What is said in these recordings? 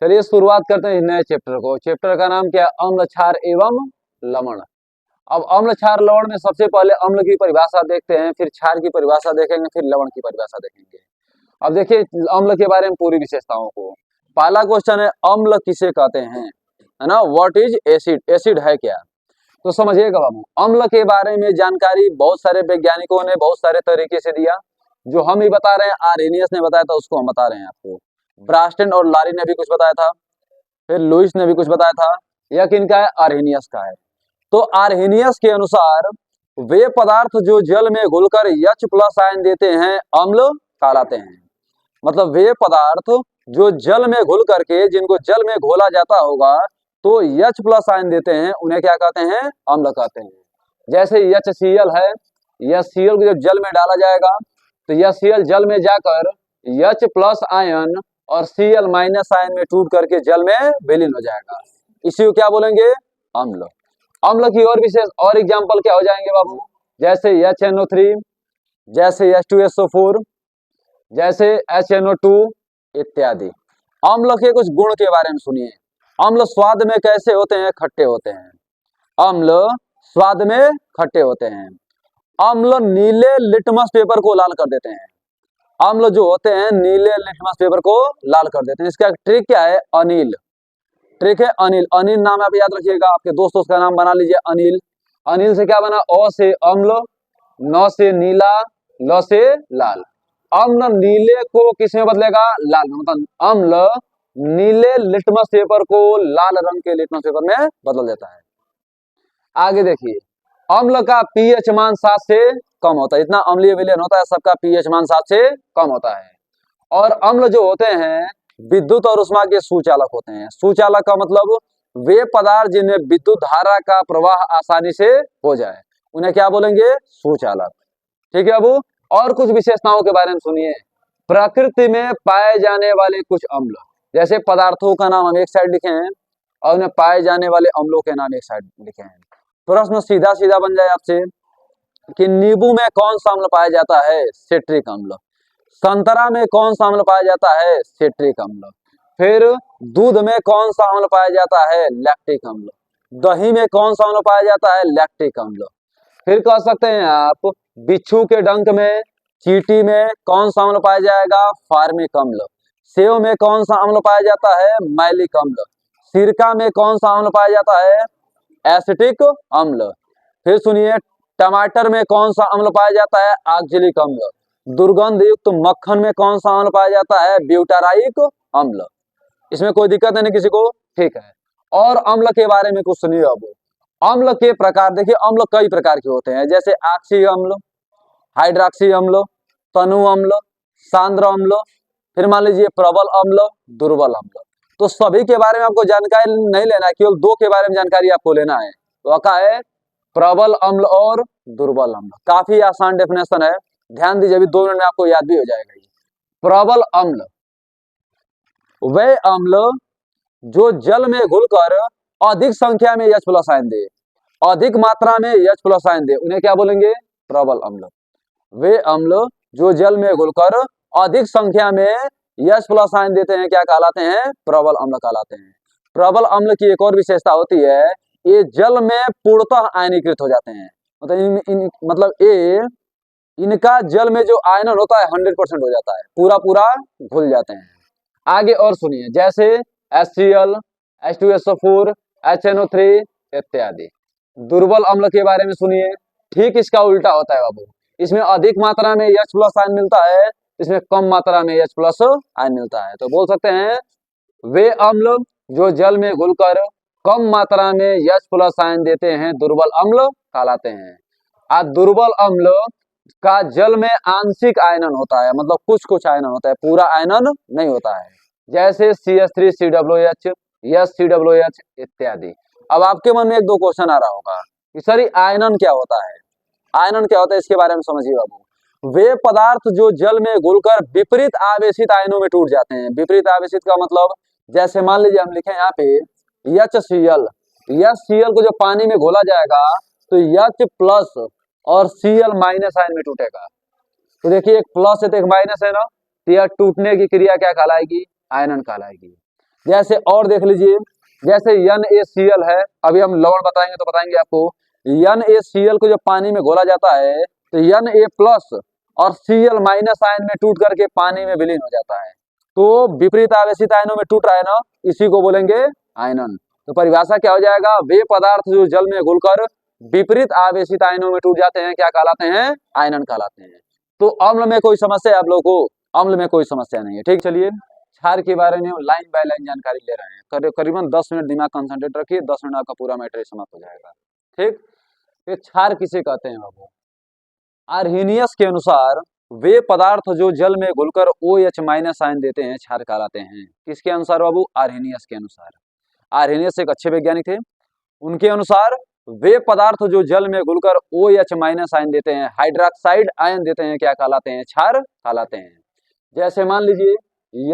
चलिए शुरुआत करते हैं इस नए चैप्टर को। चैप्टर का नाम क्या है? अम्ल, क्षार एवं लवण। अब अम्ल, क्षार, लवण में सबसे पहले अम्ल की परिभाषा देखते हैं, फिर क्षार की परिभाषा देखेंगे, फिर लवण की परिभाषा देखेंगे। अब देखिए अम्ल के बारे में पूरी विशेषताओं को। पहला क्वेश्चन है अम्ल किसे कहते हैं, है ना। What is acid? एसिड है क्या? तो समझिएगा बाबू, अम्ल के बारे में जानकारी बहुत सारे वैज्ञानिकों ने बहुत सारे तरीके से दिया। जो हम ही बता रहे हैं, आर्हेनियस ने बताया था, उसको हम बता रहे हैं आपको। ब्रास्टन और लारी ने भी कुछ बताया था, फिर लुइस ने भी कुछ बताया था। यह किनका है? आर्हेनियस का है। तो आर्हेनियस के अनुसार वे पदार्थ जो जल में घुलकर H+ आयन देते हैं अम्ल कहलाते हैं। मतलब वे पदार्थ जो जल में घुल करके, जिनको जल में घोला जाता होगा तो H+ आयन देते हैं, उन्हें क्या कहते हैं? अम्ल कहते हैं। जैसे HCl है, HCl को जब जल में डाला जाएगा तो HCl जल में जाकर H+ आयन और Cl- आयन में टूट करके जल में विलीन हो जाएगा। इसी को क्या बोलेंगे? अम्ल। अम्ल की और विशेष और एग्जाम्पल क्या हो जाएंगे बाबू? जैसे HNO3, जैसे H2SO4, जैसे HNO2 इत्यादि। अम्ल के कुछ गुण के बारे में सुनिए। अम्ल स्वाद में कैसे होते हैं? खट्टे होते हैं। अम्ल स्वाद में खट्टे होते हैं। अम्ल नीले लिटमस पेपर को लाल कर देते हैं। अम्ल जो होते हैं नीले लिटमस पेपर को लाल कर देते हैं। इसका ट्रिक क्या है? अनिल। ट्रिक है अनिल। अनिल नाम आप याद रखिएगा, आपके दोस्तों का नाम बना लीजिए अनिल। अनिल से क्या बना? अ से अम्ल, न से नीला, ल से लाल। अम्ल नीले को किसमें बदलेगा? लाल में। मतलब अम्ल नीले लिटमस पेपर को लाल रंग के लिटमस पेपर में बदल देता है। आगे देखिए, अम्ल का पीएच मान 7 से कम होता है। इतना अम्लीय विलयन होता है, सबका पीएच मान 7 से कम होता है। और अम्ल जो होते हैं विद्युत और उष्मा के सुचालक होते हैं। सुचालक का मतलब वे पदार्थ जिनमें विद्युत धारा का प्रवाह आसानी से हो जाए, उन्हें क्या बोलेंगे? सुचालक। ठीक है बाबू। और कुछ विशेषताओं के बारे में सुनिए। प्रकृति में पाए जाने वाले कुछ अम्ल, जैसे पदार्थों का नाम हम एक साइड लिखे हैं और उन्हें पाए जाने वाले अम्लों के नाम एक साइड लिखे हैं। प्रश्न सीधा सीधा बन जाए आपसे कि नींबू में कौन सा अम्ल पाया जाता है? सिट्रिक अम्ल। संतरा में कौन सा अम्ल पाया जाता है? सिट्रिक अम्ल। फिर दूध में कौन सा अम्ल पाया जाता है? लैक्टिक अम्ल। दही में कौन सा अम्ल पाया जाता है? लैक्टिक अम्ल। फिर कह सकते हैं आप बिच्छू के डंक में, चींटी में कौन सा अम्ल पाया जाएगा? फार्मिक अम्ल। सेव में कौन सा अम्ल पाया जाता है? मैलिक अम्ल। सिरका में कौन सा अम्ल पाया जाता है? एसिटिक अम्ल। फिर सुनिए, टमाटर में कौन सा अम्ल पाया जाता है? ऑक्जेलिक अम्ल। दुर्गंध युक्त मक्खन में कौन सा अम्ल पाया जाता है? ब्यूटाराइक अम्ल। इसमें कोई दिक्कत नहीं किसी को? ठीक है। और अम्ल के बारे में कुछ सुनिए अब। अम्ल के प्रकार देखिए, अम्ल कई प्रकार के होते हैं, जैसे ऑक्सी अम्ल, हाइड्रोक्सी अम्ल, तनु अम्ल, सांद्र अम्ल, फिर मान लीजिए प्रबल अम्ल, दुर्बल अम्ल। तो सभी के बारे में आपको जानकारी नहीं लेना है, केवल दो के बारे में जानकारी आपको लेना है। तो क्या है? प्रबल अम्ल और दुर्बल अम्ल। काफी आसान डेफिनेशन है, ध्यान दीजिए, अभी 2 मिनट में आपको याद भी हो जाएगा। प्रबल अम्ल वे अम्ल जो जल में घुलकर अधिक संख्या में H+ आयन दे, अधिक मात्रा में H+ आयन दे, उन्हें क्या बोलेंगे? प्रबल अम्ल। वे अम्ल जो जल में घुलकर अधिक संख्या में H+ आयन देते हैं, क्या कहलाते हैं? प्रबल अम्ल कहलाते हैं। प्रबल अम्ल की एक और विशेषता होती है, ये जल में पूर्णतः आयनीकृत हो जाते हैं। मतलब ये इनका जल में जो आयनन होता है 100% हो जाता है, पूरा पूरा घुल जाते हैं। आगे और सुनिए, जैसे HCl, H2SO4, HNO3 इत्यादि। दुर्बल अम्ल के बारे में सुनिए, ठीक इसका उल्टा होता है बाबू। इसमें अधिक मात्रा में H+ आयन मिलता है, इसमें कम मात्रा में H+ आयन मिलता है। तो बोल सकते हैं वे अम्ल जो जल में घुलकर कम मात्रा में H+ आयन देते हैं दुर्बल अम्ल कहलाते हैं। दुर्बल अम्ल का जल में आंशिक आयनन होता है, मतलब कुछ कुछ आयनन होता है, पूरा आयनन नहीं होता है, जैसे CH3, COOH, COOH इत्यादि। अब आपके मन में 1-2 क्वेश्चन आ रहा होगा कि सर आयनन क्या होता है? आयनन क्या होता है, इसके बारे में समझिए बाबू। वे पदार्थ जो जल में घुलकर विपरीत आवेशित आयनों में टूट जाते हैं। विपरीत आवेशित का मतलब, जैसे मान लीजिए हम लिखें यहाँ पे HCl, HCl को जब पानी में घोला जाएगा तो H+ और Cl- आयन में टूटेगा। तो देखिए एक प्लस है तो एक माइनस है ना, तो यह टूटने की क्रिया क्या कहलाएगी? आयनन कहलाएगी। जैसे और देख लीजिए, जैसे NaCl है, अभी हम लवण बताएंगे तो बताएंगे आपको, NaCl को जब पानी में घोला जाता है तो Na प्लस और Cl माइनस आयन में टूट करके पानी में विलीन हो जाता है। तो विपरीत आवेशित आयनों में टूट रहा है ना, इसी को बोलेंगे आयनन। तो परिभाषा क्या हो जाएगा, वे पदार्थ जो जल में घुलकर विपरीत आवेशित आयनों में टूट जाते हैं क्या कहलाते हैं, आयनन कहलाते हैं। तो अम्ल में कोई समस्या है आप लोगों को, अम्ल में कोई समस्या नहीं है। ठीक, चलिए क्षार के बारे में लाइन बाय लाइन जानकारी ले रहे हैं, करीबन 10 मिनट दिमाग कंसंट्रेट रखिए, 10 मिनट आपका पूरा मैटर समाप्त हो जाएगा। ठीक, ये क्षार किसे कहते हैं बाबू, आर्हेनियस के अनुसार वे पदार्थ जो जल में घुलकर OH माइनस आयन देते हैं क्षार कहलाते हैं। किसके अनुसार बाबू, आर्हेनियस के अनुसार। आर्हेनियस एक अच्छे वैज्ञानिक थे, उनके अनुसार वे पदार्थ जो जल में घुलकर OH माइनस आयन देते हैं, हाइड्रोक्साइड आयन देते हैं, क्या कहलाते हैं, क्षार कहलाते हैं। जैसे मान लीजिए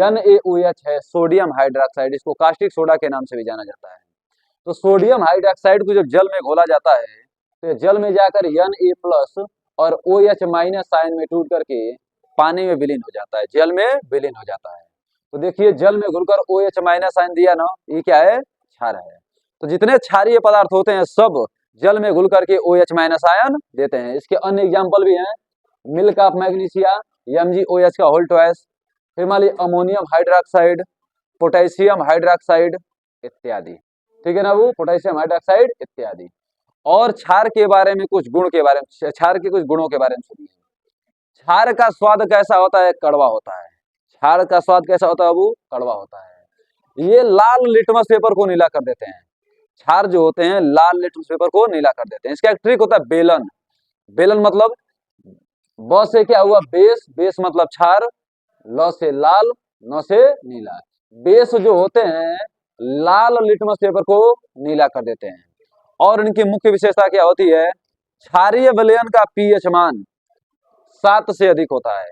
NaOH है, सोडियम हाइड्रोक्साइड, इसको कास्टिक सोडा के नाम से भी जाना जाता है। तो सोडियम हाइड्रोक्साइड को जब जल में घोला जाता है तो जल में जाकर Na प्लस और OH माइनस आयन में टूट करके पानी में विलीन हो जाता है, जल में विलीन हो जाता है। तो देखिए जल में घुलकर OH माइनस आयन दिया ना, ये क्या है, क्षार है। तो जितने क्षारीय पदार्थ होते हैं सब जल में घुल करके OH माइनस आयन देते हैं। इसके अन्य एग्जाम्पल भी हैं, मिल्क ऑफ मैग्नीशिया, MgOH का होल ट्वाइस, फिर मान लीजिए अमोनियम हाइड्रोक्साइड, पोटेशियम हाइड्रोक्साइड इत्यादि। ठीक है ना वो, पोटेशियम हाइड्रोक्साइड इत्यादि। और क्षार के बारे में कुछ गुण के बारे में, क्षार के कुछ गुणों के बारे में सुनिए। क्षार का स्वाद कैसा होता है, कड़वा होता है। क्षार का स्वाद कैसा होता है बाबू, कड़वा होता है। ये लाल लिटमस पेपर को नीला कर देते हैं, क्षार जो होते हैं लाल लिटमस पेपर को नीला कर देते हैं। इसका एक ट्रिक होता है बेलन, बेलन मतलब ब से क्या हुआ बेस, बेस मतलब क्षार, ल से लाल, न से नीला। बेस जो होते हैं लाल लिटमस पेपर को नीला कर देते हैं। और इनकी मुख्य विशेषता क्या होती है, क्षारीय विलयन का पीएच मान 7 से अधिक होता है।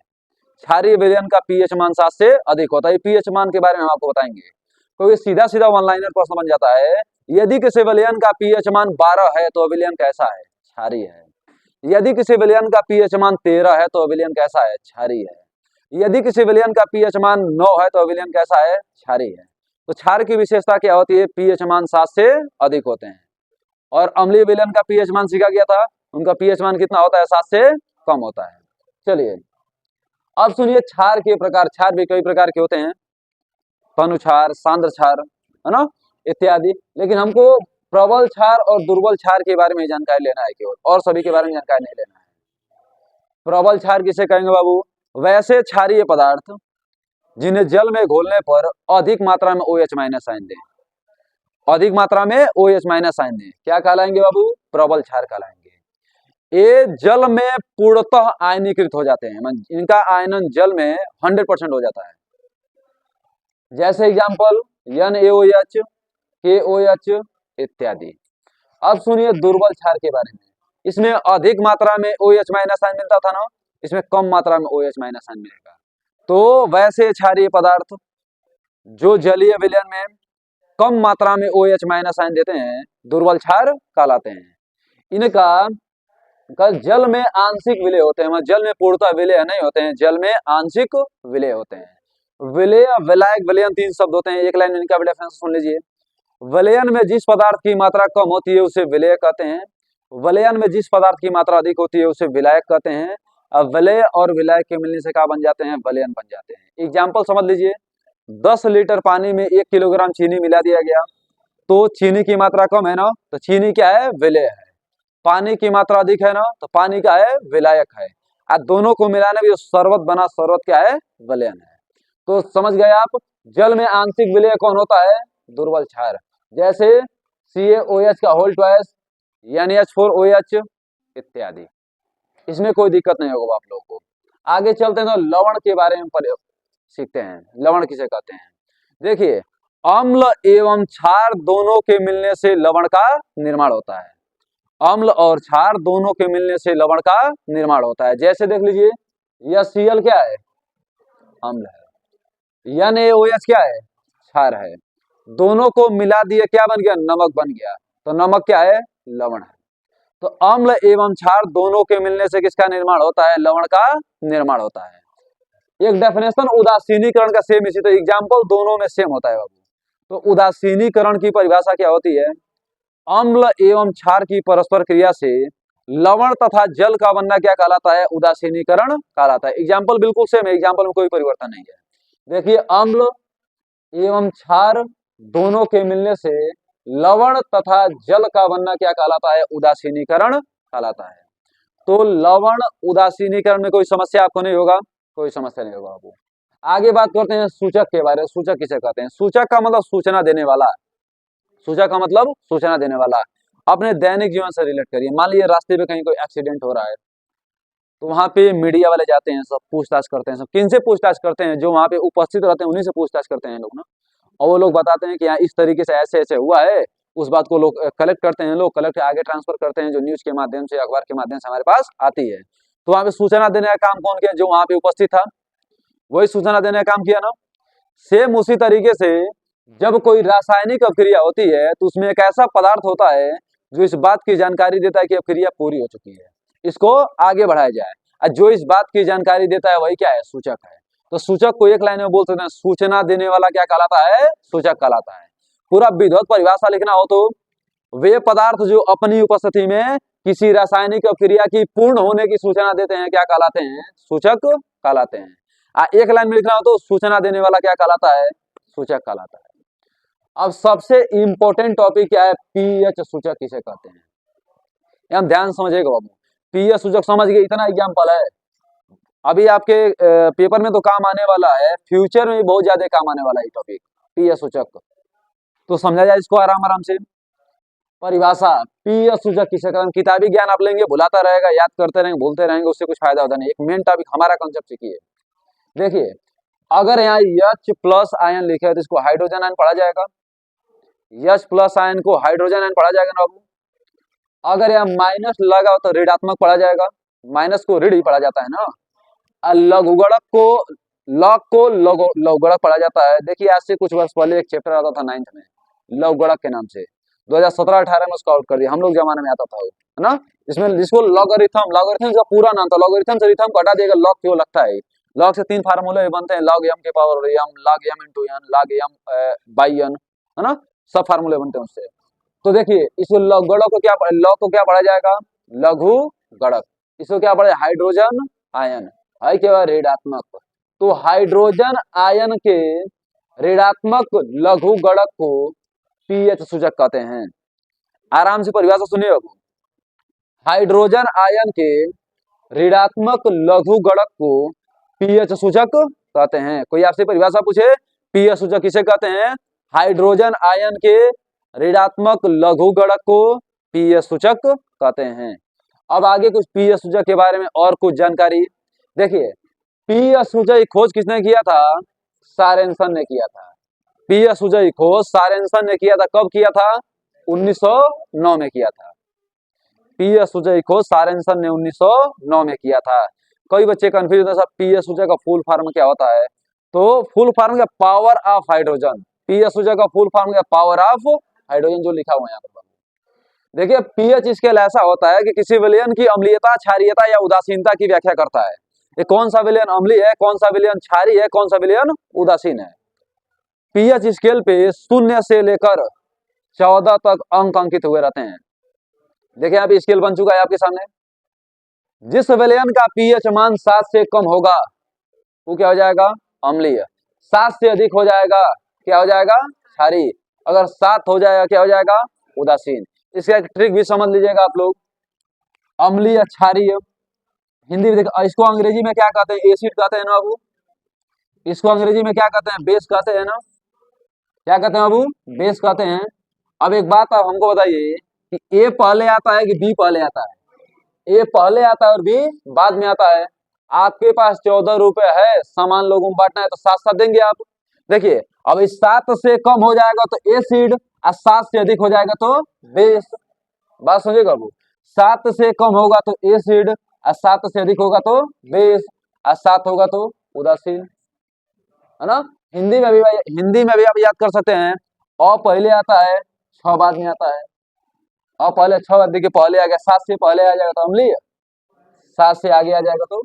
क्षारीय विलयन का पीएच मान 7 से अधिक होता है। पीएच मान के बारे में हम आपको बताएंगे, क्योंकि सीधा सीधा वन लाइनर प्रश्न बन जाता है। यदि किसी विलयन का पीएच मान 12 है तो विलयन कैसा है, क्षारीय है। यदि किसी विलयन का पीएच मान 13 है तो विलयन कैसा है, क्षारीय है। यदि किसी विलयन का पीएच मान 9 है तो विलयन कैसा है, क्षारीय है। तो क्षार की विशेषता क्या होती है, पीएच मान 7 से अधिक होते हैं। और अम्लीय विलयन का पीएच मान सीखा गया था, उनका पीएच मान कितना होता है, 7 से कम होता है। चलिए अब सुनिए क्षार के प्रकार। क्षार भी कई प्रकार के होते हैं, तनु क्षार, सांद्र क्षार, है ना, इत्यादि। लेकिन हमको प्रबल क्षार और दुर्बल क्षार के बारे में जानकारी लेना है केवल, और सभी के बारे में जानकारी नहीं लेना है। प्रबल क्षार किसे कहेंगे बाबू, वैसे क्षारीय पदार्थ जिन्हें जल में घोलने पर अधिक मात्रा में OH माइनस आयन दें, अधिक मात्रा में OH माइनस आयन दें, क्या कहलाएंगे बाबू, प्रबल क्षार कहलाएंगे। ये जल में पूर्णतः आयनीकृत हो जाते हैं, इनका आयनन जल में 100% हो जाता है। जैसे एग्जांपल NaOH, KOH इत्यादि। अब सुनिए दुर्बल क्षार के बारे में। इसमें अधिक मात्रा में OH माइनस आयन मिलता था ना, इसमें कम मात्रा में OH माइनस आयन मिलेगा। तो वैसे क्षारीय पदार्थ जो जलीय विलयन में कम मात्रा में OH माइनस आयन देते हैं दुर्बल क्षार कहलाते हैं। इनका जल में आंशिक विलय होते हैं, जल में पूर्णतः विलय नहीं होते हैं, जल में आंशिक विलय होते हैं। विलय विलायक विलयन 3 शब्द होते हैं, एक लाइन में इनका भी डिफरेंस सुन लीजिए। विलयन में जिस पदार्थ की मात्रा कम होती है उसे विलय कहते हैं, विलयन में जिस पदार्थ की मात्रा अधिक होती है उसे विलायक कहते हैं। अब विलय और विलायक के मिलने से क्या बन जाते हैं, विलयन बन जाते हैं। एग्जाम्पल समझ लीजिए, 10 लीटर पानी में 1 किलोग्राम चीनी मिला दिया गया, तो चीनी की मात्रा कम है ना, तो चीनी क्या है, विलय है। पानी की मात्रा अधिक है ना, तो पानी क्या है, विलायक है। और दोनों को मिलाने में शरबत बना, शरबत क्या है, विलयन है। तो समझ गए आप, जल में आंशिक विलय कौन होता है, दुर्बल क्षार। जैसे CaOH का होल ट्वाइस, NH4OH इत्यादि। इसमें कोई दिक्कत नहीं होगा आप लोगों को। आगे चलते हैं तो लवण के बारे में सीखते हैं। लवण किसे कहते हैं, देखिए अम्ल एवं क्षार दोनों के मिलने से लवण का निर्माण होता है। अम्ल और क्षार दोनों के मिलने से लवण का निर्माण होता है। जैसे देख लीजिए, यह Cl क्या है, अम्ल है, NaOH क्या है, क्षार है। दोनों को मिला दिए क्या बन गया, नमक बन गया, तो नमक क्या है, लवण है। तो अम्ल एवं क्षार दोनों के मिलने से किसका निर्माण होता है, लवण का निर्माण होता है। एक डेफिनेशन उदासीनीकरण का सेम इसी, तो एग्जाम्पल दोनों में सेम होता है बाबू। तो उदासीनीकरण की परिभाषा क्या होती है? अम्ल एवं क्षार की परस्पर क्रिया से लवण तथा जल का बनना क्या कहलाता है? उदासीनीकरण कहलाता है। एग्जाम्पल बिल्कुल सेम है, एग्जाम्पल में कोई परिवर्तन नहीं है। देखिए, अम्ल एवं क्षार दोनों के मिलने से लवण तथा जल का बनना क्या कहलाता है? उदासीनीकरण कहलाता है। तो लवण उदासीनीकरण में कोई समस्या आपको नहीं होगा, कोई समस्या नहीं होगा आपको। आगे बात करते हैं सूचक के बारे में। सूचक किसे कहते हैं? सूचक का मतलब सूचना देने वाला। सूचक का मतलब सूचना देने वाला। अपने दैनिक जीवन से रिलेट करिए। मान लीजिए रास्ते पे कहीं कोई एक्सीडेंट हो रहा है, तो वहां पे मीडिया वाले जाते हैं, सब पूछताछ करते हैं। सब किन से पूछताछ करते हैं? जो वहां पे उपस्थित रहते हैं उन्हीं से पूछताछ करते हैं लोग ना। और वो लोग बताते हैं कि यहाँ इस तरीके से ऐसे ऐसे हुआ है। उस बात को लोग कलेक्ट करते हैं, लोग कलेक्ट आगे ट्रांसफर करते हैं, जो न्यूज के माध्यम से, अखबार के माध्यम से हमारे पास आती है। तो वहां पे सूचना देने का काम कौन किया? जो वहां पे उपस्थित था वही सूचना देने का काम किया ना। सेम उसी तरीके से जब कोई रासायनिक अभिक्रिया होती है तो उसमें एक ऐसा पदार्थ होता है जो इस बात की जानकारी देता है कि अभिक्रिया पूरी हो चुकी है, इसको आगे बढ़ाया जाए। और जो इस बात की जानकारी देता है वही क्या है? सूचक है। तो सूचक को एक लाइन में बोल सकते हैं, सूचना देने वाला क्या कहलाता है? सूचक कहलाता है। पूरा विधिवत परिभाषा लिखना हो तो वे पदार्थ जो अपनी उपस्थिति में किसी रासायनिक अभिक्रिया की पूर्ण होने की सूचना देते हैं क्या कहलाते हैं? सूचक कहलाते हैं। एक लाइन में लिखना हो तो सूचना देने वाला क्या कहलाता है? सूचक कहलाता है। अब सबसे इंपॉर्टेंट टॉपिक क्या है? पीएच सूचक किसे कहते हैं? हम ध्यान समझिएगा बाबू। पीएच सूचक समझ गए, इतना एग्जाम्पल है। अभी आपके पेपर में तो काम आने वाला है, फ्यूचर में भी बहुत ज्यादा काम आने वाला है टॉपिक पीएच सूचक। तो समझा जाए इसको आराम आराम से। परिभाषा पीएच सूचक किसे कहते हैं? किताबी ज्ञान आप लेंगे भुलाता रहेगा, याद करते रहेंगे, भूलते रहेंगे, उससे कुछ फायदा होता नहीं। एक मेन टॉपिक हमारा कॉन्सेप्ट सीखिए। देखिए, अगर यहाँ H प्लस आयन लिखे है तो इसको हाइड्रोजन आयन पढ़ा जाएगा। H प्लस आयन को हाइड्रोजन आयन पढ़ा जाएगा ना बाबू। अगर यहाँ माइनस लगा हो तो ऋणात्मक पढ़ा जाएगा। माइनस को ऋण ही पढ़ा जाता है ना। लघुगणक को लघुगणक पढ़ा जाता है। देखिए, आज से कुछ वर्ष पहले एक चैप्टर आता था 9th में लघुगणक के नाम से। 2017-18 में उसका आउट कर दिया, हम लोग जमाने में आता था वो, है ना। इसमें जिसको लॉगरिथम, लॉगरिथम का पूरा नाम था, लॉगरिथम से रिथम को हटा देगा, लॉग क्यों लगता है? लॉग से 3 फार्मूले बनते हैं, लॉग m के power m, log m into n, log m by n, है ना। सब फार्मूले बनते हैं उससे। तो देखिए, इसको लघुगणक को क्या, लॉग को क्या पढ़ा जाएगा? लघु गणक। इसको क्या पढ़े? हाइड्रोजन आयन है क्या? ऋणात्मक। तो हाइड्रोजन आयन के ऋणात्मक लघु गणक को पीएच सूचक कहते हैं। आराम से परिभाषा सुनिए। हाइड्रोजन आयन के ऋणात्मक लघु गणक को पीएच सूचक कहते हैं। कोई आपसे परिभाषा पूछे पीएच सूचक किसे कहते हैं? हाइड्रोजन आयन के ऋणात्मक लघु गणक को पीएच सूचक कहते हैं। अब आगे कुछ पीएच सूचक के बारे में और कुछ जानकारी। देखिए, पीएच सूचक की खोज किसने किया था? सोरेनसन ने किया था। पीएच सूचक की खोज सोरेनसन ने किया था। कब किया था? 1909 में किया था। पीएच सूचक की खोज सोरेनसन ने 1909 में किया था। कई बच्चे कंफ्यूज होते हैं, पीएच सूचक का फुल फॉर्म क्या होता है? तो फुल फॉर्म क्या? Power of hydrogen. पीएच सूचक का फुल फॉर्म क्या? पावर ऑफ हाइड्रोजन, जो लिखा हुआ है यहाँ पर। देखिए, पीएच स्केल ऐसा होता है कि किसी विलयन की अम्लीयता, क्षारीयता या उदासीनता की व्याख्या करता है। ये कौन सा विलयन अम्लीय है, कौन सा विलयन क्षारीय है, कौन सा विलयन उदासीन है। पीएच स्केल पे 0 से लेकर 14 तक अंक अंकित हुए रहते हैं। देखिए, यहाँ पे स्केल बन चुका है आपके सामने। जिस विलयन का पीएच मान 7 से कम होगा वो क्या हो जाएगा? अम्लीय। 7 से अधिक हो जाएगा क्या हो जाएगा? क्षारीय। अगर 7 हो जाएगा क्या हो जाएगा? उदासीन। इसका एक ट्रिक भी समझ लीजिएगा आप लोग। अम्लीय, क्षारीय, हिंदी में देखो, इसको अंग्रेजी में क्या कहते हैं? एसिड कहते हैं ना बाबू। इसको अंग्रेजी में क्या कहते हैं? बेस कहते हैं ना। क्या कहते हैं बाबू? बेस कहते हैं। अब एक बात आप हमको बताइए कि ए पहले आता है कि बी पहले आता है? ए पहले आता है और बी बाद में आता है। आपके पास 14 रुपए है, सामान लोगों में बांटना है तो 7-7 देंगे आप। देखिए, अब इस 7 से कम हो जाएगा तो एसिड, और 7 से अधिक हो जाएगा तो बेस। बात समझिएगा बाबू। 7 से कम होगा तो एसिड, और 7 से अधिक होगा तो बेस, और 7 होगा तो उदासीन, है ना। हिंदी में भी आप याद कर सकते हैं। अ पहले आता है, 6 बाद में आता है। अ पहले 6 बाद, देखिए पहले आ गया, 7 से पहले आ जाएगा तो अम्लीय, 7 से आगे आ जाएगा तो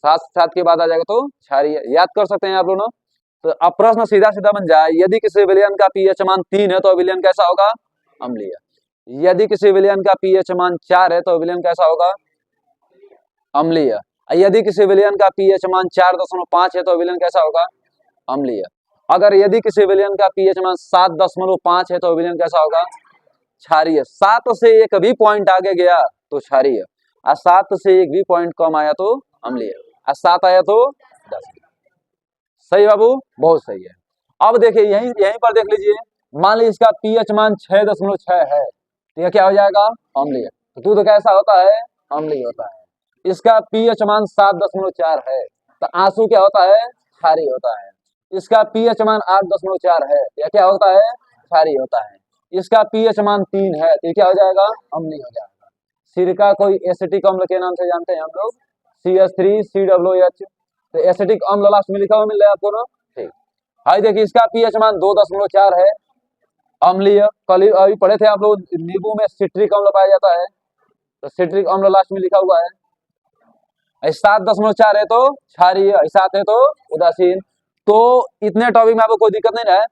7 के बाद आ जाएगा तो क्षारीय। याद कर सकते हैं आप लोग ना। तो अब प्रश्न सीधा सीधा बन जाए, यदि किसी विलयन का पीएच मान 3 है तो विलयन कैसा होगा? अम्लीय। यदि किसी विलयन का पीएच मान 4 है तो विलयन कैसा होगा? अम्लीय। यदि किसी विलयन का पीएच मान 4.5 है तो विलयन कैसा होगा? अम्लीय। अगर यदि किसी विलयन का पीएच मान 7.5 है तो विलयन कैसा होगा? क्षारीय। 7 से एक भी पॉइंट आगे गया तो क्षारीय, और 7 से एक भी पॉइंट कम आया तो अम्लीय, और 7 आया तो 10। सही बाबू, बहुत सही है। अब देखिए यहीं यहीं पर देख लीजिए, मान लीजिए इसका पीएच मान 6.6 है तो यह क्या हो जाएगा? अम्लीय। तो दूध कैसा होता है? अम्लीय होता है। इसका पीएच मान 7.4 है तो आंसू क्या होता है? क्षारीय होता है। इसका पीएच मान 8.4 है तो यह क्या होता है? क्षारीय होता है। इसका पीएच मान 3 है तो ये क्या हो जाएगा? अम्लीय हो जाएगा। सिरका कोई एसिटिक अम्ल के नाम से जानते हैं हम लोग, CH3COOH। तो एसिटिक अम्ल लास्ट में लिखा हुआ मिल रहा है आपको ना? ठीक। हाई देखिए इसका पीएच मान 2.4 है, अम्लीय। कल अभी पढ़े थे आप लोग, नींबू में सिट्रिक अम्ल पाया जाता है, तो सिट्रिक अम्ल लास्ट में लिखा हुआ है। 7.4 है तो क्षारीय, 7 है तो उदासीन। तो इतने टॉपिक में आपको कोई दिक्कत नहीं है।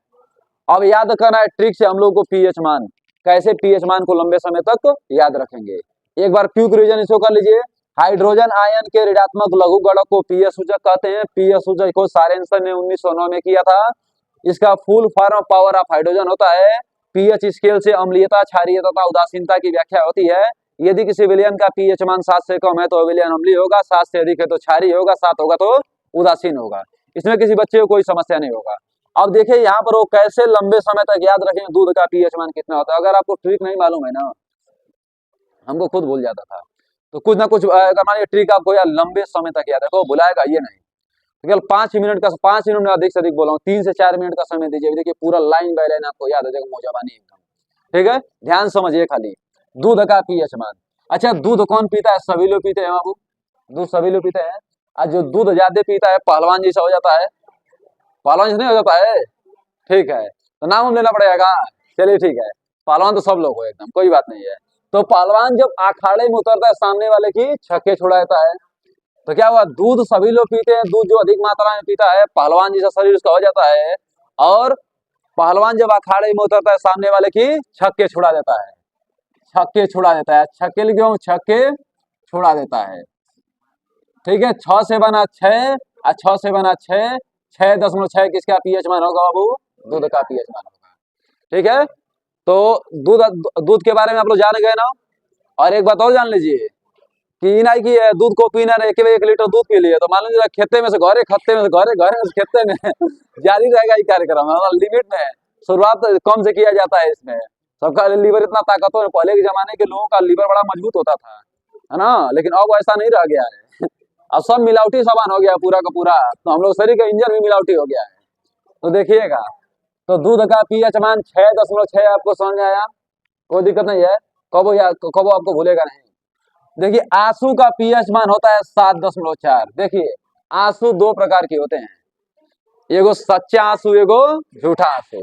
अब याद करना है ट्रिक से हम लोग को पीएच मान, कैसे पीएच मान को लंबे समय तक याद रखेंगे। एक बार क्विक रिवीजन इसको कर लीजिए। हाइड्रोजन आयन के ऋणात्मक लघु गणक को पीएच सूचक कहते हैं। पीएच सूचक को सारेंसन ने 1909 में किया था। इसका full form power of hydrogen होता है। पीएच स्केल से अम्लीयता, क्षारीयता तथा उदासीनता की व्याख्या होती है। यदि किसी विलयन का पीएच मान 7 से कम है तो विलयन अम्लीय होगा, 7 से अधिक है तो क्षारीय होगा, 7 होगा तो उदासीन होगा। इसमें किसी बच्चे को कोई समस्या नहीं होगा। अब देखिए यहाँ पर वो कैसे लंबे समय तक याद रखें दूध का पीएच मान कितना होता है। अगर आपको ट्रिक नहीं मालूम है ना, हमको खुद भूल जाता था, तो कुछ ना कुछ अगर मान ट्रिक आपको यार लंबे समय तक याद रखो, भुलाएगा ये नहीं। केवल 5 मिनट में अधिक से अधिक बोला हूँ, 3 से 4 मिनट का समय दीजिए। देखिए पूरा लाइन बाय लाइन आपको याद हो जाएगा, मोजाबानी एकदम। ठीक है, ध्यान समझिए खाली। दूध का पीएच मान। अच्छा, दूध कौन पीता है? सभी लोग पीते हैं बाबू, दूध सभी लोग पीते हैं। और जो दूध ज्यादा पीता है पहलवान जैसा हो जाता है। पहलवान जैसा नहीं हो जाता है? ठीक है, तो नाम लेना पड़ेगा। चलिए ठीक है, पहलवान तो सब लोग हो एकदम, कोई बात नहीं है। तो पहलवान जब अखाड़े में उतरता है सामने वाले की छक्के छुड़ा देता है, तो क्या हुआ? दूध सभी लोग पीते हैं, दूध जो अधिक मात्रा में पीता है पहलवान जैसा शरीर उसका हो जाता है। और पहलवान जब अखाड़े में उतरता है सामने वाले की छक्के छुड़ा देता है, छक्के छुड़ा देता है। छक्के लिखे हूं, छक्के छुड़ा देता है। ठीक है, 6 से बना 6 और 6 से बना 6, 6.6 किसका पीएच मान होगा बाबू? दूध का पीएच मान होगा। ठीक है, तो दूध दूध के बारे में आप लोग जान गए ना। और एक बात और जान लीजिए कि नहीं कि दूध को पीना नहीं, केवल 1 लीटर दूध पी लिए तो मान लीजिए खेते में से घरे, खत्ते में से घरे, घरे में से खेते में जारी रहेगा ये कार्यक्रम, लिमिट में। शुरुआत कम से किया जाता है इसमें। सबका लीवर इतना ताकतवर है, पहले के जमाने के लोगों का लीवर बड़ा मजबूत होता था, है ना, लेकिन अब ऐसा नहीं रह गया है। अब सब मिलावटी सामान हो गया पूरा का पूरा, तो हम लोग शरीर का इंजन भी मिलावटी हो गया है। तो देखिएगा, तो दूध का पीएच मान 6.6 आपको समझ में आया, कोई दिक्कत नहीं है, कबो आपको भूलेगा नहीं। देखिए आंसू का पीएच मान होता है 7.4। देखिए आंसू 2 प्रकार के होते हैं, एगो सच्चा आंसू, एगो झूठा आंसू।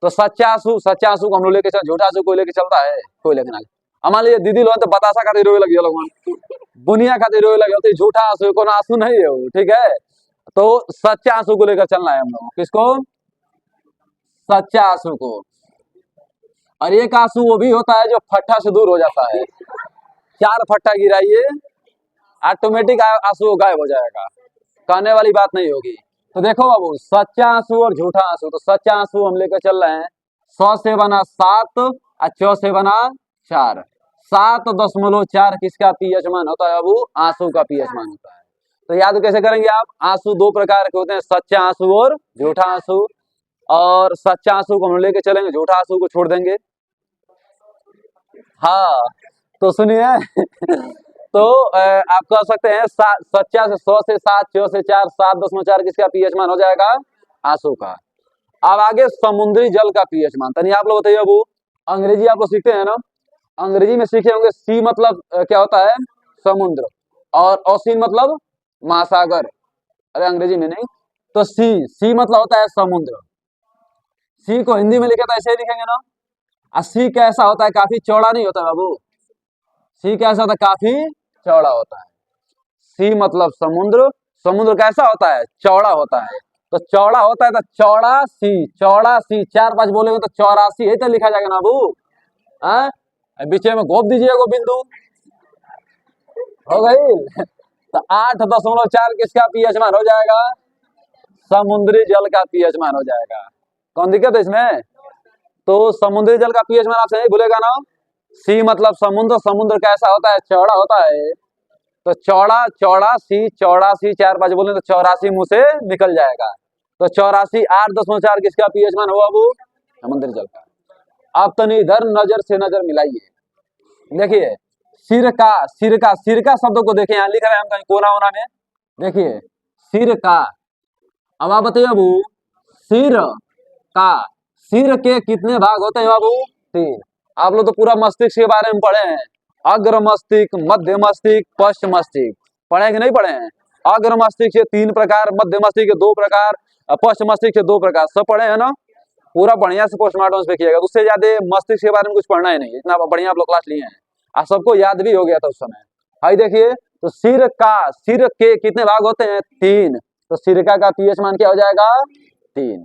तो सच्चा आंसू को हम लोग लेके चल, झूठा आंसू कोई लेके चलता है? कोई लेके नहीं। मान लीजिए दीदी लोग तो बतासा खातिर रोए लगी लोग, बुनिया खातिर रोए लगे, तो झूठा आंसू, को आंसू नहीं है वो। ठीक है, तो सच्चा आंसू को लेकर चलना है हम लोग। किसको? सच्चा आंसू को। और एक आंसू वो भी होता है जो फट्टा से दूर हो जाता है। 4 फट्टा गिराइए, ऑटोमेटिक आंसू गायब हो जाएगा, कहने वाली बात नहीं होगी। तो देखो बाबू, सच्चा आंसू और झूठा आंसू। तो सच्चा आंसू हम लेकर चल रहे हैं, 100 से बना 7 और 4 से बना 4। 7.4 किसका पीएच मान होता है बाबू? आंसू का पीएच मान होता है। तो याद कैसे करेंगे आप? आंसू 2 प्रकार के होते हैं, सच्चा आंसू और झूठा आंसू। और सच्चा आंसू को हम लेके चलेंगे, झूठा आंसू को छोड़ देंगे। हाँ, तो सुनिए तो आप कह सकते हैं सच्चा से 100 से 7, 4 से 4, 7.4 किसका पीएच मान हो जाएगा? आंसू का। अब आगे समुद्री जल का पीएच मान। तनी आप लोग बताइए बाबू, अंग्रेजी आप लोग सीखते हैं ना, अंग्रेजी में सीखे होंगे। सी मतलब क्या होता है? समुद्र, और ओशियन मतलब महासागर। अरे अंग्रेजी में नहीं, तो सी मतलब होता है समुद्र। सी को हिंदी में लिखे तो ऐसे ही लिखेंगे ना। और सी कैसा होता है? काफी चौड़ा नहीं होता बाबू। सी कैसा होता है? काफी चौड़ा होता है। सी मतलब समुद्र। समुद्र कैसा होता है? चौड़ा होता है। तो चौड़ा होता है तो चौड़ासी, चौड़ासी 4 5 बोलेंगे तो 84 है तो लिखा जाएगा ना बाबू। हाँ, बीच में गोप दीजिए वो बिंदु, हो गई। तो 8.4 किसका पीएच मान हो जाएगा? समुद्री जल का पीएच मान हो जाएगा। कौन दिक्कत है इसमें? तो समुद्री जल का पीएच मान आपसे नहीं भूलेगा ना। सी मतलब समुद्र, समुद्र कैसा होता है? चौड़ा होता है। तो चौड़ा, चौड़ासी, चौड़ासी 4 5 बोले तो 84 मुंह से निकल जाएगा। तो 84 8.4 किसका पीएच मान हुआ वो? समुद्री जल का। अब तो नहीं, इधर नजर से नजर मिलाइए, देखिए सिरका, सिरका, सिरका शब्द को देखिए, यहाँ लिख रहे हैं हम कहीं कोना वोना में, देखिए सिरका। अब आप बताइए बाबू, सिर का, सिर के कितने भाग होते हैं बाबू? 3। आप लोग तो पूरा मस्तिष्क के बारे में पढ़े हैं, अग्र मस्तिष्क, मध्य मस्तिष्क, पश्च मस्तिष्क, पढ़े कि नहीं पढ़े हैं? अग्र मस्तिष्क के 3 प्रकार, मध्य मस्तिष्क के 2 प्रकार, पश्च मस्तिष्क के 2 प्रकार, सब पढ़े हैं ना? पूरा बढ़िया से पोस्टमार्टम पे किएगा, उससे ज्यादा मस्तिष्क के बारे में कुछ पढ़ना ही नहीं, इतना बढ़िया आप लोग क्लास लिए हैं, आप सबको याद भी हो गया था उस समय। भाई देखिए, तो सिर का, सिर के कितने भाग होते हैं? 3। तो सिरका का पीएच मान क्या हो जाएगा? 3।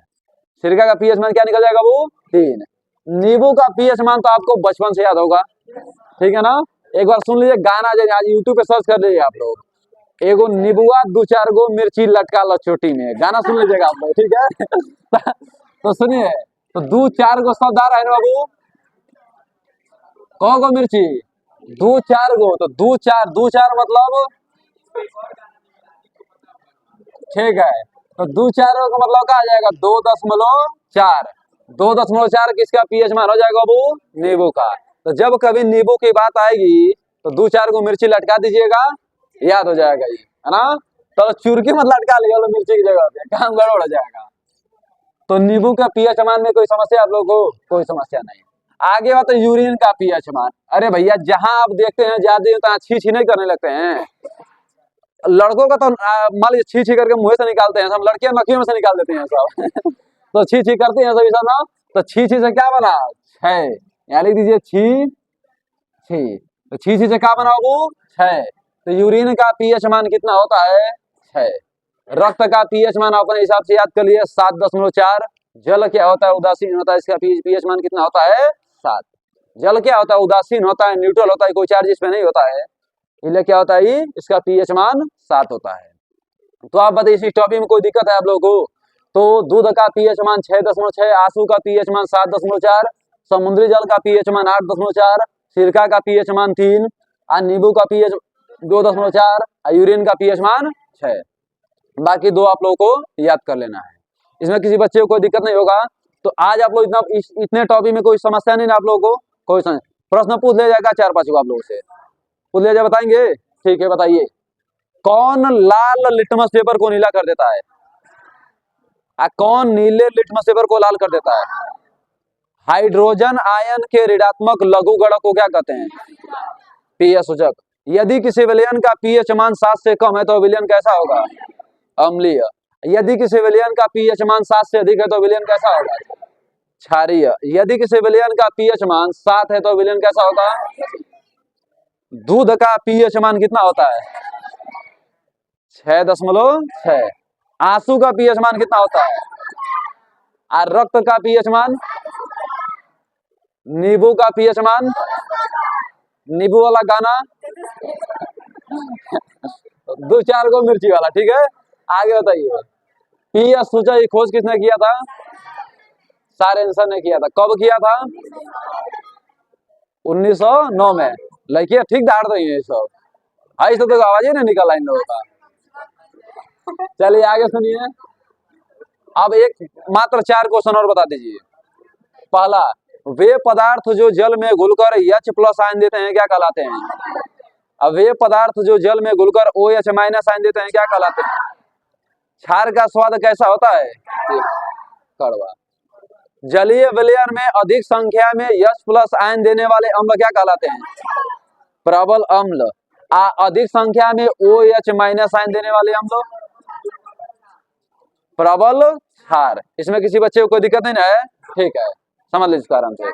सिरका का पीएच मान क्या निकल जाएगा वो? 3। नींबू का पीएच मान तो आपको बचपन से याद होगा, ठीक है ना? एक बार सुन लीजिए गाना, जो आज यूट्यूब पे सर्च कर लीजिए आप लोग, एगो नींबुआ 2 4 गो मिर्ची लटका लो चोटी में, गाना सुन लीजिएगा आप लोग, ठीक है? तो सुनिए, तो 2 4 गो शब्द आ रहा है ना बाबू, कौ गो मिर्ची? 2 4 गो, तो 2 4 मतलब, ठीक है, तो 2 4 का मतलब क्या आ जाएगा? 2.4। 2.4 किसका पीएच मान हो जाएगा बाबू? नींबू का। तो जब कभी नींबू की बात आएगी तो 2 4 गो मिर्ची लटका दीजिएगा, याद हो जाएगा ये, है ना? तो चुरकी मत लटका लिया मिर्ची की जगह पे, काम गड़बड़ हो जाएगा। तो नींबू का पीएच मान में कोई समस्या आप लोगों को? कोई समस्या नहीं। आगे बात है यूरिन का पीएच मान। अरे भैया, जहां आप देखते हैं ज्यादा तो छी छी नहीं करने लगते हैं। लड़कों का तो मान लीजिए छी छी करके मुंह से निकालते हैं सब, लड़कियां नखियों में से निकाल देती हैं सब। तो छी छी करती हैं सभी सब ना। तो छी छी से क्या बना? 6, यहाँ लिख दीजिए छी छी। तो छी छी से क्या बना वो? 6। तो यूरिन का पीएच मान कितना होता है? 6। रक्त का पीएच मान अपने हिसाब से याद कर लिए 7.4। जल क्या होता है? उदासीन होता है, इसका पीएच मान कितना होता है? 7। जल क्या होता है? उदासीन होता है, न्यूट्रल होता है, कोई चार्ज इसमें नहीं होता है, इसलिए क्या होता है? इसका पीएच मान 7 होता है। तो आप बताइए इस टॉपिक में कोई दिक्कत है आप लोगों को? तो दूध का पीएच मान 6.6, आंसू का पीएच मान 7.4, समुद्री जल का पीएच मान 8.4, सिरका का पीएच मान 3, और नींबू का पीएच 2.4, यूरिन का पीएच मान 6। बाकी 2 आप लोगों को याद कर लेना है, इसमें किसी बच्चे को कोई दिक्कत नहीं होगा। तो आज आप लोग इतने टॉपिक में कोई समस्या नहीं ना आप लोगों को? कोई प्रश्न पूछ ले जाएगा 4 5 को आप लोगों से पूछ ले जाए, बताएंगे? ठीक है, बताइए कौन लाल लिटमस पेपर को नीला कर देता है? कौन नीले लिटमस पेपर को लाल कर देता है? हाइड्रोजन आयन के ऋणात्मक लघुगणक को क्या कहते हैं? पीएच सूचक। यदि किसी विलयन का पीएच मान 7 से कम है तो विलयन कैसा होगा? अम्लीय। यदि किसी विलयन का पीएच मान 7 से अधिक है तो विलयन कैसा होगा? क्षारीय। यदि किसी विलयन का पीएच मान 7 है तो विलयन कैसा होगा? दूध का पीएच मान कितना होता है? 6.6। आंसू का पीएच मान कितना होता है? और रक्त का पीएच मान? नींबू का पीएच मान? नींबू वाला गाना 2 4 गो मिर्ची वाला, ठीक है। आगे बताइए, पीएच सूचक की खोज किसने किया था? सारेंसन ने किया था। कब किया था? 1909 में। लड़कियां ठीक दाड़ रही है सब, आई सब तो आवाज ही नहीं निकल इन लोगों का। चलिए आगे सुनिए, अब एक मात्र 4 क्वेश्चन और बता दीजिए। पहला, वे पदार्थ जो जल में घुलकर H+ आयन देते हैं क्या कहलाते हैं? अब वे पदार्थ जो जल में घुलकर OH- आयन देते हैं क्या कहलाते हैं? क्षार का स्वाद कैसा होता है? कड़वा। जलीय विलयन में अधिक संख्या में H+ आयन देने वाले अम्ल क्या कहलाते हैं? प्रबल अम्ल। अधिक संख्या में OH- आयन देने वाले अम्ल? प्रबल क्षार। इसमें किसी बच्चे को कोई दिक्कत नहीं ना है? ठीक है, समझ लीजिए आराम से।